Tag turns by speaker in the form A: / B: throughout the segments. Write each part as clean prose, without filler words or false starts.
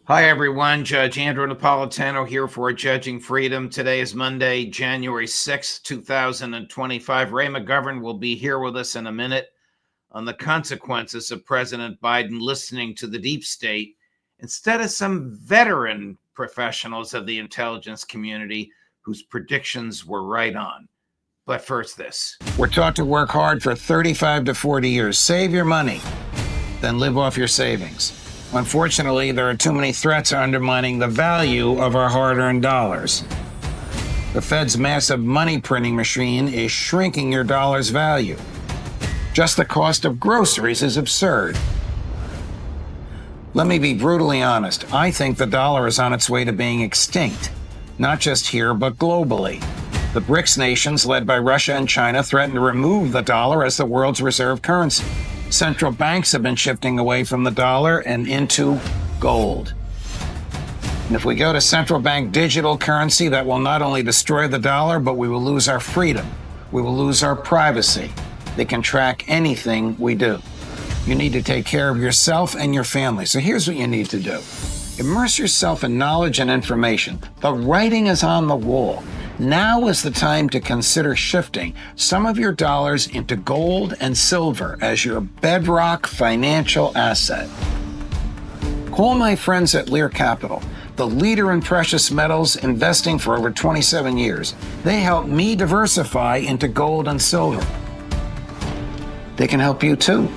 A: Hi, everyone. Judge Andrew Napolitano here for Judging Freedom. Today is Monday, January 6th, 2025. Ray McGovern will be here with us in a minute on the consequences of President Biden listening to the deep state instead of some veteran professionals of the intelligence community whose predictions were right on. But first, this. We're taught to work hard for 35 to 40 years. Save your money, then live off your savings. Unfortunately, there are too many threats undermining the value of our hard-earned dollars. The Fed's massive money printing machine is shrinking your dollar's value. Just the cost of groceries is absurd. Let me be brutally honest. I think the dollar is on its way to being extinct, not just here, but globally. The BRICS nations, led by Russia and China, threaten to remove the dollar as the world's reserve currency. Central banks have been shifting away from the dollar and into gold. And if we go to central bank digital currency, that will not only destroy the dollar, but we will lose our freedom. We will lose our privacy. They can track anything we do. You need to take care of yourself and your family. So here's what you need to do. Immerse yourself in knowledge and information. The writing is on the wall. Now is the time to consider shifting some of your dollars into gold and silver as your bedrock financial asset. Call my friends at Lear Capital, the leader in precious metals, investing for over 27 years. They help me diversify into gold and silver. They can help you too.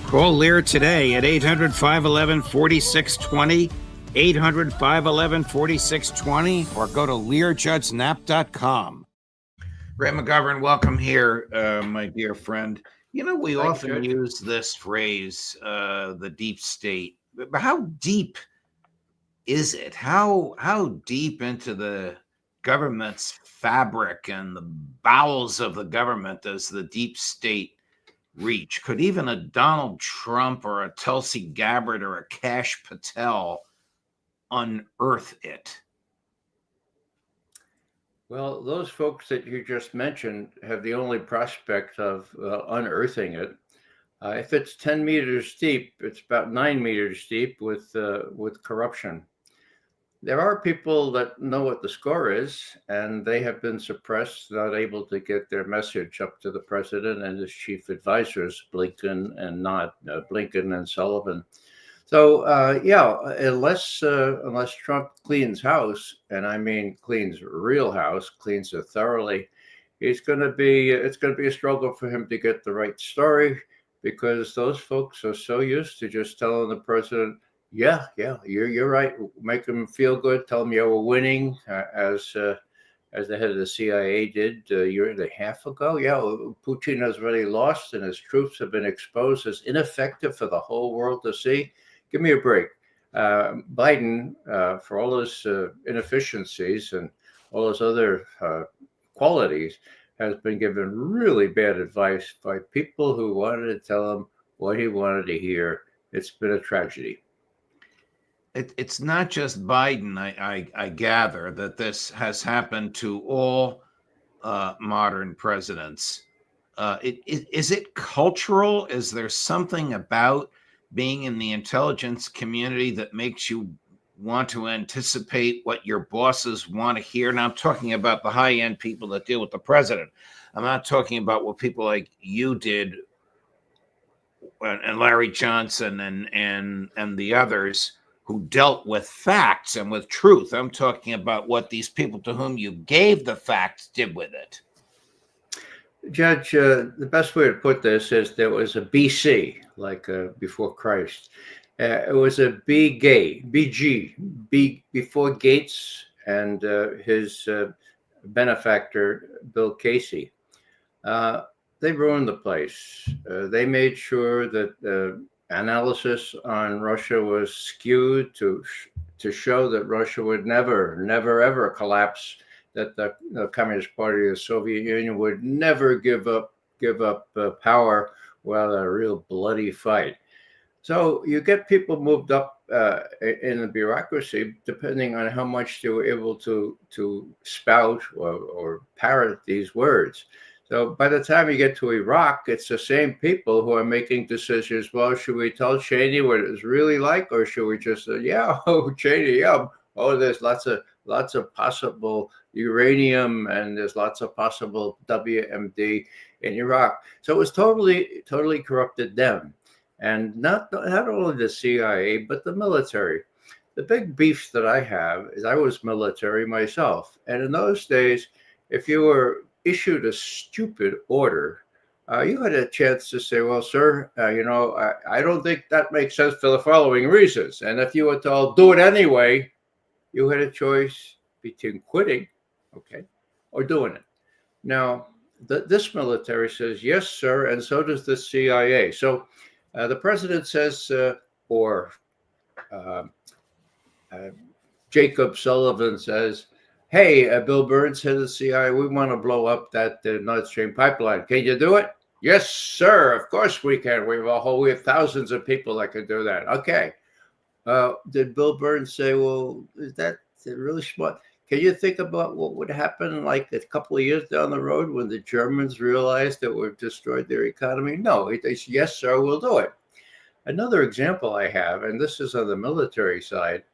A: Call Lear today at 800-511-4620. 800-511-4620, or go to LearJudgeNap.com. Ray McGovern, welcome here, my dear friend. You know, we often use this phrase, the deep state, but how deep is it? How deep into the government's fabric and the bowels of the government does the deep state reach? Could even a Donald Trump or a Tulsi Gabbard or a Kash Patel unearth it?
B: Well, those folks that you just mentioned have the only prospect of unearthing it. If it's 10 meters deep, it's about 9 meters deep with corruption. There are people that know what the score is, and they have been suppressed, not able to get their message up to the president and his chief advisors, Blinken and Sullivan. So unless Trump cleans house, and I mean cleans real house, cleans it thoroughly, it's going to be a struggle for him to get the right story, because those folks are so used to just telling the president, yeah, you're right, make him feel good, tell him you were winning, as the head of the CIA did a year and a half ago. Yeah, Putin has already lost, and his troops have been exposed as ineffective for the whole world to see. Give me a break. Biden, for all his inefficiencies and all his other qualities, has been given really bad advice by people who wanted to tell him what he wanted to hear. It's been a tragedy.
A: It's not just Biden. I gather that this has happened to all modern presidents. Is it cultural? Is there something about being in the intelligence community that makes you want to anticipate what your bosses want to hear? Now, I'm talking about the high-end people that deal with the president. I'm not talking about what people like you did and Larry Johnson and the others who dealt with facts and with truth. I'm talking about what these people to whom you gave the facts did with it.
B: Judge, the best way to put this is there was a BC, like before Christ. It was a BG, before Gates and his benefactor, Bill Casey. They ruined the place. They made sure that analysis on Russia was skewed to show that Russia would never, ever collapse, that the Communist Party of the Soviet Union would never give up power without a real bloody fight. So you get people moved up in the bureaucracy depending on how much they were able to spout or parrot these words. So by the time you get to Iraq, it's the same people who are making decisions. Well, should we tell Cheney what it's really like, or should we just say, yeah, oh, Cheney, yeah, oh, there's lots of possible uranium, and there's lots of possible WMD in Iraq. So it was totally corrupted them, and not only the CIA but the military. The big beef that I have is I was military myself, and in those days, if you were issued a stupid order, you had a chance to say, well, sir, I don't think that makes sense for the following reasons. And if you were told, do it anyway, you had a choice between quitting, okay, or doing it. Now, this military says, yes, sir, and so does the CIA. So the president says, or uh, uh, Jacob Sullivan says, hey, Bill Burns, head of the CIA, we want to blow up that Nord Stream pipeline. Can you do it? Yes, sir. Of course we can. We have thousands of people that can do that. Okay. Did Bill Burns say, well, is that really smart? Can you think about what would happen like a couple of years down the road when the Germans realized that we've destroyed their economy? No, they said, yes, sir, we'll do it. Another example I have, and this is on the military side,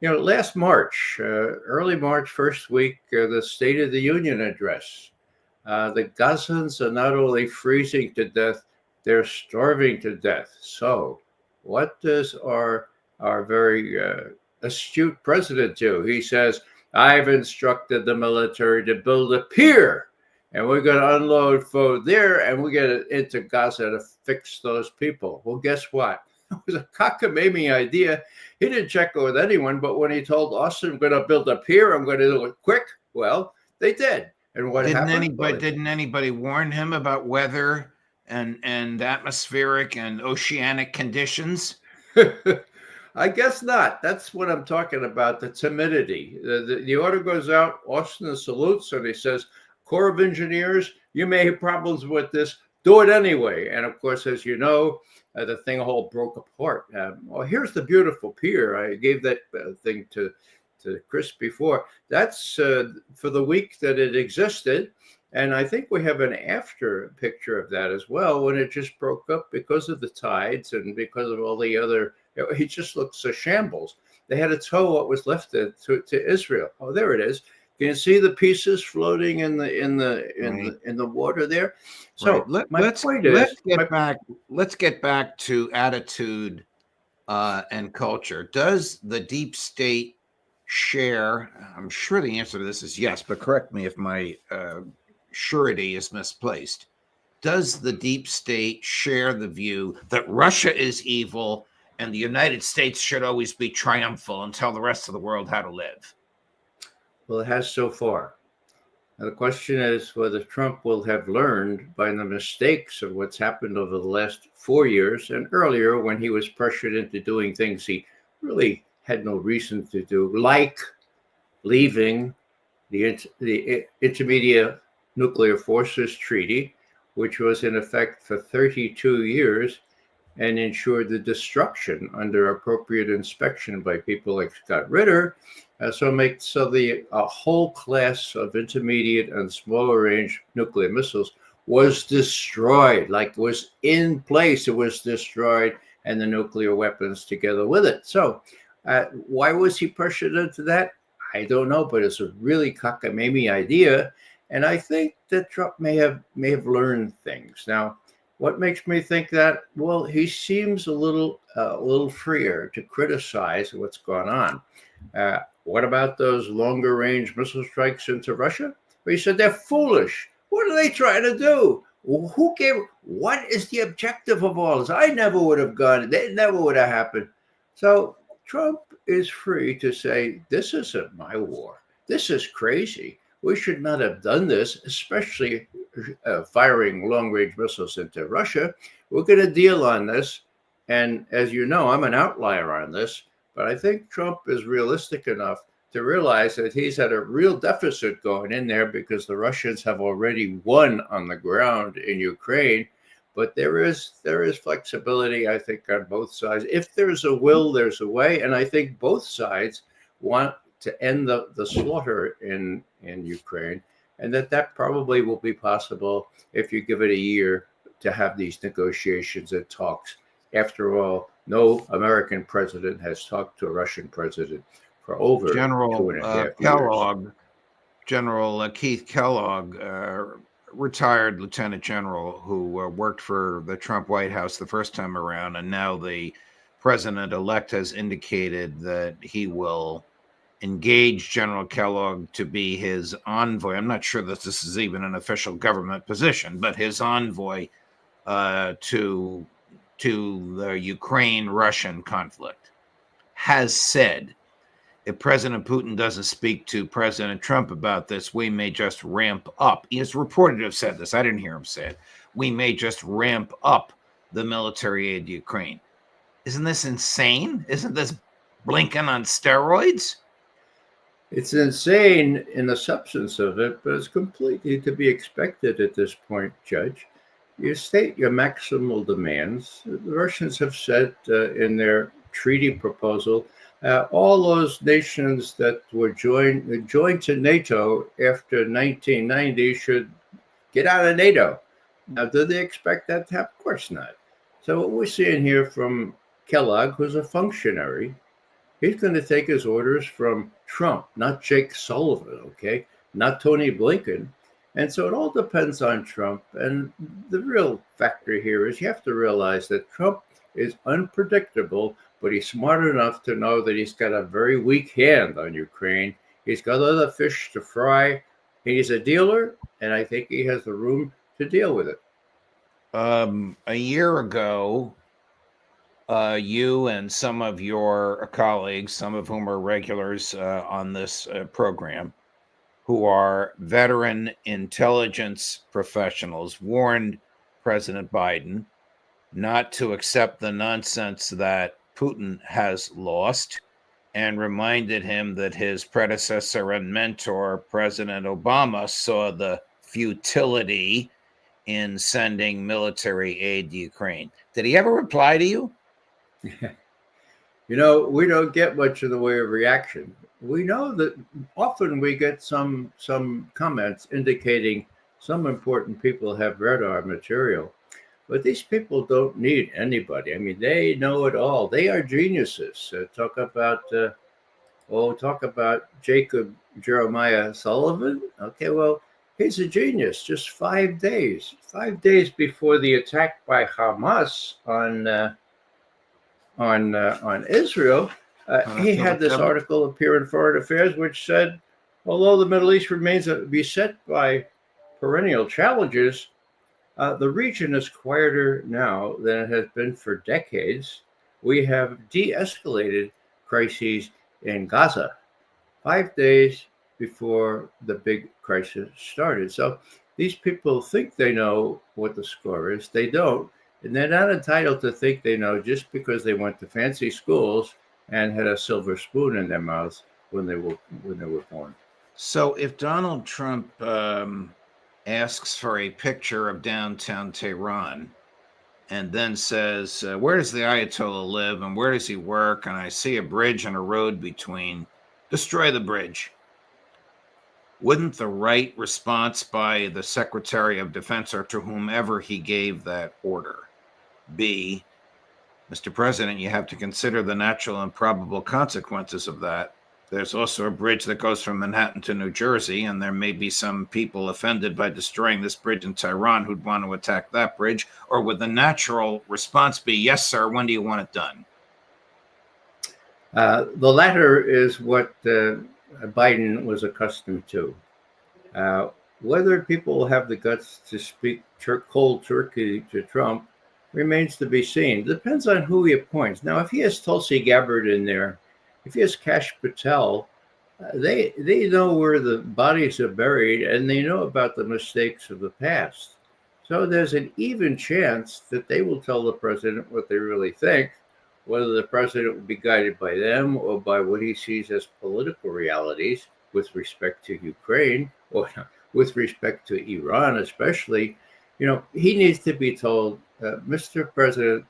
B: last March, early March, first week, the State of the Union address, the Gazans are not only freezing to death, they're starving to death. So what does our very astute president do? He says, I've instructed the military to build a pier, and we're going to unload food there, and we get into Gaza to fix those people. Well, guess what? It was a cockamamie idea. He didn't check it with anyone, but when he told Austin, I'm going to build a pier, I'm going to do it quick, well, they did. And what happened?
A: Didn't anybody warn him about weather and atmospheric and oceanic conditions?
B: I guess not. That's what I'm talking about, the timidity. The order goes out, Austin salutes, and he says, Corps of Engineers, you may have problems with this, do it anyway. And of course, as you know, the thing all broke apart. Well, here's the beautiful pier. I gave that thing to Chris before. That's for the week that it existed. And I think we have an after picture of that as well, when it just broke up because of the tides and because of all the other, it just looks a shambles. They had to tow what was left to Israel. Oh, there it is. Can you see the pieces floating in the water there? So
A: right. Let's get back to attitude and culture. Does the deep state share? I'm sure the answer to this is yes, but correct me if my surety is misplaced. Does the deep state share the view that Russia is evil and the United States should always be triumphal and tell the rest of the world how to live?
B: Well, it has so far. Now, the question is whether Trump will have learned by the mistakes of what's happened over the last 4 years and earlier when he was pressured into doing things he really had no reason to do, like leaving the Intermediate Nuclear Forces Treaty, which was in effect for 32 years and ensured the destruction under appropriate inspection by people like Scott Ritter. So the whole class of intermediate and smaller range nuclear missiles was destroyed, like it was in place, it was destroyed, and the nuclear weapons together with it. So why was he pressured into that? I don't know, but it's a really cockamamie idea. And I think that Trump may have learned things. Now, what makes me think that? Well, he seems a little freer to criticize what's going on. What about those longer range missile strikes into Russia? Well, he said they're foolish. What are they trying to do? What is the objective of all this? I never would have gone. It never would have happened. So Trump is free to say, this isn't my war. This is crazy. We should not have done this, especially firing long-range missiles into Russia. We're going to deal on this. And as you know, I'm an outlier on this, but I think Trump is realistic enough to realize that he's at a real deficit going in there because the Russians have already won on the ground in Ukraine. But there is flexibility, I think, on both sides. If there's a will, there's a way. And I think both sides want to end the slaughter in Ukraine. and that probably will be possible if you give it a year to have these negotiations and talks. After all, no American president has talked to a Russian president for over two
A: General
B: and a half years.
A: Kellogg, General Keith Kellogg, retired lieutenant general who worked for the Trump White House the first time around, and now the president-elect has indicated that he will engage General Kellogg to be his envoy. I'm not sure that this is even an official government position, but his envoy to the Ukraine-Russian conflict, has said, if President Putin doesn't speak to President Trump about this, we may just ramp up. He is reported to have said this. I didn't hear him say it. We may just ramp up the military aid to Ukraine. Isn't this insane? Isn't this Blinken on steroids?
B: It's insane in the substance of it, but it's completely to be expected at this point, Judge. You state your maximal demands. The Russians have said in their treaty proposal, all those nations that were joined to NATO after 1990 should get out of NATO. Now, do they expect that to happen? Of course not. So what we're seeing here from Kellogg, who's a functionary, he's going to take his orders from Trump, not Jake Sullivan, okay? Not Tony Blinken. And so it all depends on Trump. And the real factor here is you have to realize that Trump is unpredictable, but he's smart enough to know that he's got a very weak hand on Ukraine. He's got other fish to fry. He's a dealer, and I think he has the room to deal with it.
A: A year ago, you and some of your colleagues, some of whom are regulars on this program, who are veteran intelligence professionals, warned President Biden not to accept the nonsense that Putin has lost, and reminded him that his predecessor and mentor, President Obama, saw the futility in sending military aid to Ukraine. Did he ever reply to you?
B: You know, we don't get much in the way of reaction. We know that often we get some comments indicating some important people have read our material, but these people don't need anybody. I mean, they know it all. They are geniuses. Talk about Jacob Jeremiah Sullivan. Okay, well, he's a genius. Just 5 days before the attack by Hamas on Israel, he had this article appear in Foreign Affairs, which said, although the Middle East remains beset by perennial challenges, the region is quieter now than it has been for decades. We have de-escalated crises in Gaza 5 days before the big crisis started. So these people think they know what the score is. They don't. And they're not entitled to think they know just because they went to fancy schools and had a silver spoon in their mouths when they were born.
A: So if Donald Trump asks for a picture of downtown Tehran and then says, where does the Ayatollah live and where does he work? And I see a bridge and a road between, destroy the bridge. Wouldn't the right response by the Secretary of Defense or to whomever he gave that order be, Mr. President, you have to consider the natural and probable consequences of that. There's also a bridge that goes from Manhattan to New Jersey, and there may be some people offended by destroying this bridge in Tehran who'd want to attack that bridge. Or would the natural response be, yes, sir, when do you want it done?
B: The latter is what Biden was accustomed to. Whether people will have the guts to speak cold turkey to Trump remains to be seen. Depends on who he appoints. Now, if he has Tulsi Gabbard in there, if he has Kash Patel, they know where the bodies are buried and they know about the mistakes of the past. So there's an even chance that they will tell the president what they really think, whether the president will be guided by them or by what he sees as political realities with respect to Ukraine or with respect to Iran, especially. You know, he needs to be told, Mr. President,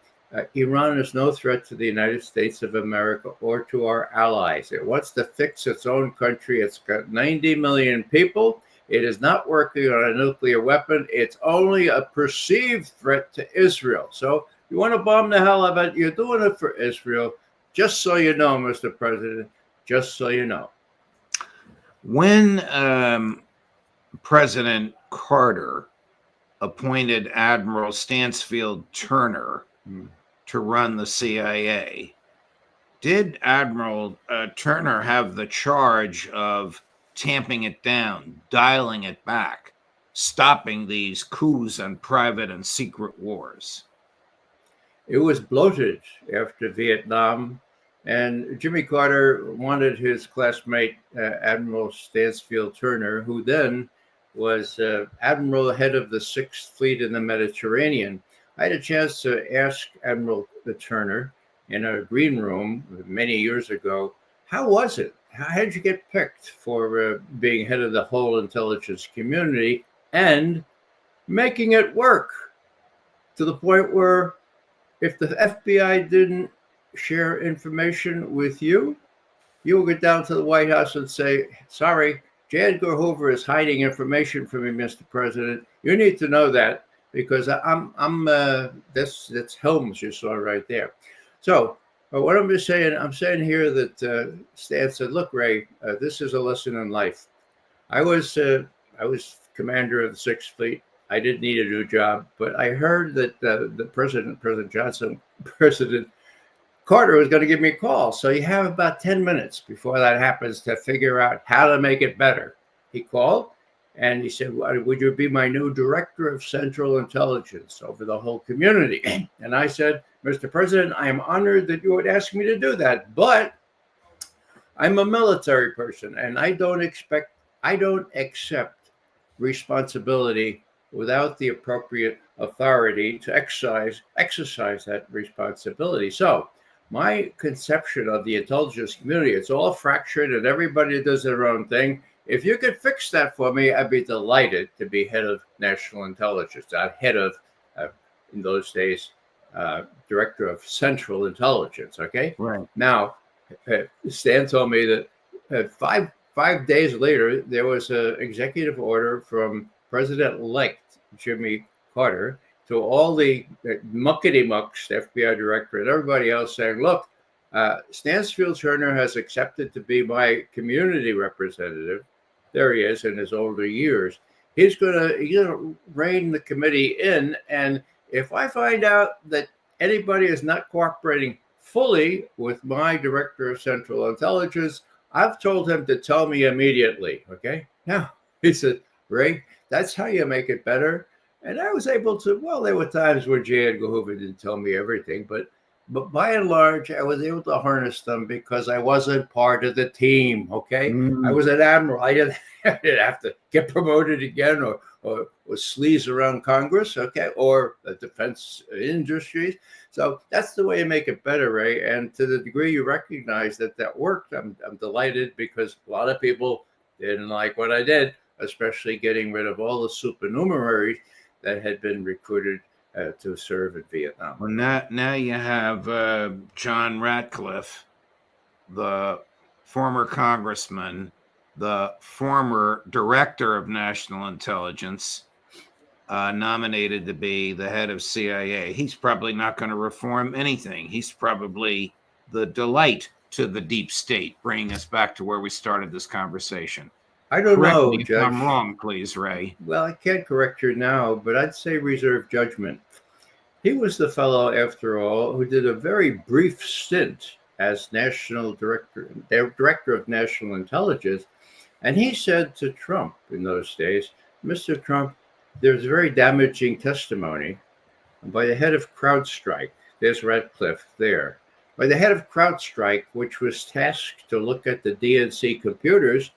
B: Iran is no threat to the United States of America or to our allies. It wants to fix its own country. It's got 90 million people. It is not working on a nuclear weapon. It's only a perceived threat to Israel. So you want to bomb the hell out of it, you're doing it for Israel. Just so you know, Mr. President, just so you know.
A: When President Carter appointed Admiral Stansfield Turner to run the CIA, did Admiral Turner have the charge of tamping it down, dialing it back, stopping these coups and private and secret wars?
B: It was bloated after Vietnam, and Jimmy Carter wanted his classmate, Admiral Stansfield Turner, who then was Admiral head of the Sixth Fleet in the Mediterranean. I had a chance to ask Admiral Turner in a green room many years ago, how was it? How did you get picked for being head of the whole intelligence community and making it work to the point where if the FBI didn't share information with you, you will get down to the White House and say, sorry, J. Edgar Hoover is hiding information from me, Mr. President. You need to know that because that's Helms you saw right there. So what I'm saying here that Stan said, look, Ray, this is a lesson in life. I was commander of the Sixth Fleet. I didn't need a new job, but I heard that President Carter was going to give me a call. So you have about 10 minutes before that happens to figure out how to make it better. He called and he said, would you be my new director of Central Intelligence over the whole community? And I said, Mr. President, I am honored that you would ask me to do that, but I'm a military person and I don't accept responsibility without the appropriate authority to exercise that responsibility. So my conception of the intelligence community, it's all fractured and everybody does their own thing. If you could fix that for me, I'd be delighted to be head of national intelligence, head of, in those days, director of Central Intelligence, okay?
A: Right.
B: Now, Stan told me that five days later, there was an executive order from President-elect Jimmy Carter to all the muckety-mucks, the FBI director and everybody else saying, look, Stansfield Turner has accepted to be my community representative. There he is in his older years. He's gonna rein the committee in, and if I find out that anybody is not cooperating fully with my director of Central Intelligence, I've told him to tell me immediately, okay? Now, he said, Ray, that's how you make it better. And I was able to, well, there were times where J. Edgar Hoover didn't tell me everything, but by and large, I was able to harness them because I wasn't part of the team, okay? I was an admiral. I didn't have to get promoted again or sleaze around Congress, okay, or the defense industries. So that's the way you make it better, Ray. And to the degree you recognize that worked, I'm delighted because a lot of people didn't like what I did, especially getting rid of all the supernumeraries that had been recruited to serve in Vietnam.
A: Well, now you have John Ratcliffe, the former congressman, the former director of national intelligence, nominated to be the head of CIA. He's probably not going to reform anything. He's probably the delight to the deep state, bringing us back to where we started this conversation.
B: I don't
A: Correct
B: know,
A: me if
B: Judge.
A: I'm wrong, please, Ray.
B: Well, I can't correct you now, but I'd say reserve judgment. He was the fellow, after all, who did a very brief stint as national director of national intelligence. And he said to Trump in those days, Mr. Trump, there's very damaging testimony by the head of CrowdStrike. There's Ratcliffe there. By the head of CrowdStrike, which was tasked to look at the DNC computers.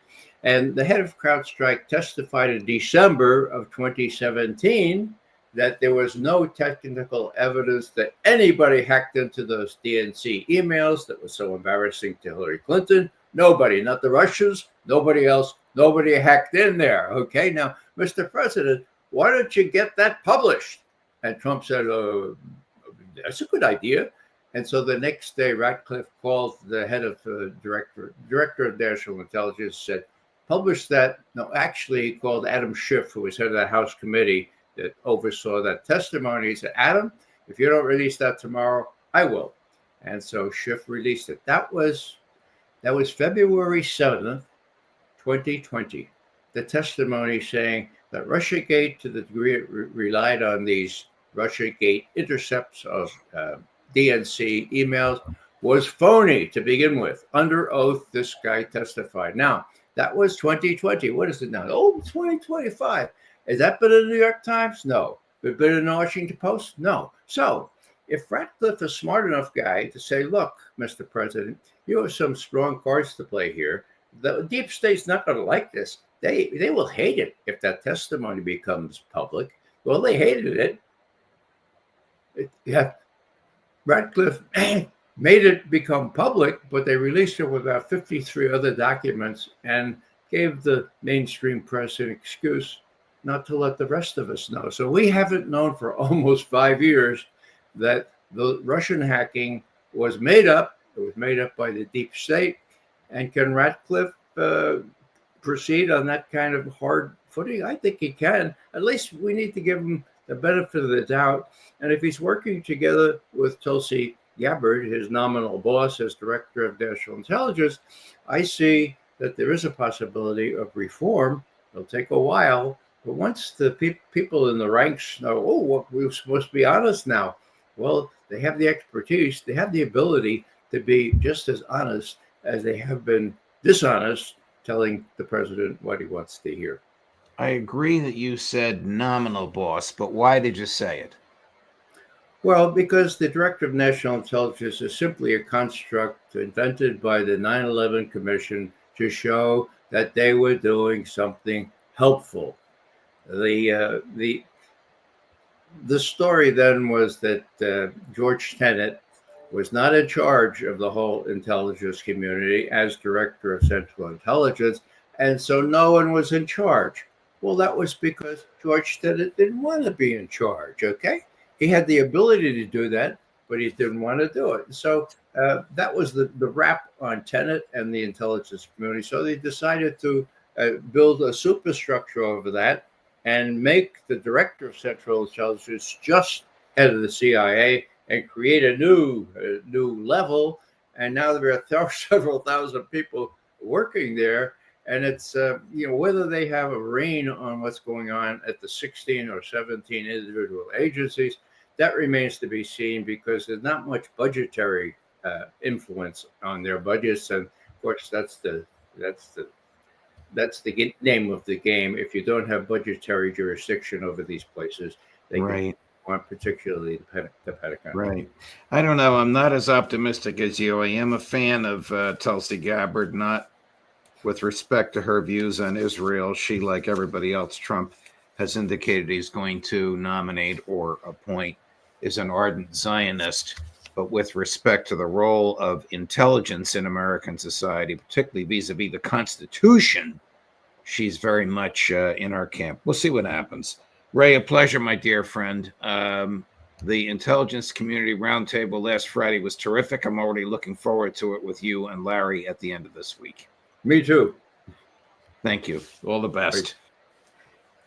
B: And the head of CrowdStrike testified in December of 2017 that there was no technical evidence that anybody hacked into those DNC emails that was so embarrassing to Hillary Clinton. Nobody, not the Russians, nobody else, nobody hacked in there. Okay, now, Mr. President, why don't you get that published? And Trump said, that's a good idea. And so the next day, Ratcliffe called the head of director of national intelligence, said, published that. No, actually, he called Adam Schiff, who was head of the House committee that oversaw that testimony. He said, Adam, if you don't release that tomorrow, I will. And so Schiff released it. That was February 7th, 2020. The testimony saying that Russiagate, to the degree it relied on these Russiagate intercepts of DNC emails, was phony to begin with. Under oath, this guy testified. Now, that was 2020. What is it now? Oh, 2025. Has that been in the New York Times? No. Has it been in the Washington Post? No. So if Ratcliffe is a smart enough guy to say, look, Mr. President, you have some strong cards to play here. The deep state's not going to like this. They will hate it if that testimony becomes public. Well, they hated it. Yeah, Ratcliffe made it become public, but they released it with about 53 other documents and gave the mainstream press an excuse not to let the rest of us know. So we haven't known for almost 5 years that the Russian hacking was made up. It was made up by the deep state. And can Ratcliffe proceed on that kind of hard footing? I think he can. At least we need to give him the benefit of the doubt. And if he's working together with Tulsi Gabbard, his nominal boss as director of national intelligence, I see that there is a possibility of reform. It'll take a while. But once the people in the ranks know, oh, well, we're supposed to be honest now. Well, they have the expertise. They have the ability to be just as honest as they have been dishonest, telling the president what he wants to hear.
A: I agree that you said nominal boss, but why did you say it?
B: Well, because the Director of National Intelligence is simply a construct invented by the 9/11 Commission to show that they were doing something helpful. The story then was that George Tenet was not in charge of the whole intelligence community as Director of Central Intelligence, and so no one was in charge. Well, that was because George Tenet didn't want to be in charge, okay? He had the ability to do that, but he didn't want to do it. So that was the rap on Tenet and the intelligence community. So they decided to build a superstructure over that and make the Director of Central Intelligence just head of the CIA and create a new level. And now there are several thousand people working there. And it's, whether they have a rein on what's going on at the 16 or 17 individual agencies, that remains to be seen, because there's not much budgetary influence on their budgets. And of course, that's the name of the game. If you don't have budgetary jurisdiction over these places, they
A: right.
B: want particularly the Pentagon.
A: Right. I don't know. I'm not as optimistic as you. I am a fan of Tulsi Gabbard, not with respect to her views on Israel. She, like everybody else, Trump has indicated he's going to nominate or appoint, is an ardent Zionist. But with respect to the role of intelligence in American society, particularly vis-a-vis the Constitution, she's very much in our camp. We'll see what happens. Ray, a pleasure, my dear friend. The Intelligence Community Roundtable last Friday was terrific. I'm already looking forward to it with you and Larry at the end of this week.
B: Me too.
A: Thank you. All the best. Great.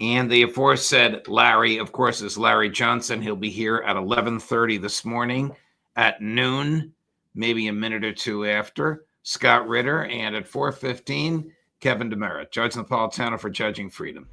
A: And the aforesaid Larry, of course, is Larry Johnson. He'll be here at 11:30 this morning, at noon, maybe a minute or two after, Scott Ritter, and at 4:15, Kevin DeMeritt. Judge Napolitano for Judging Freedom.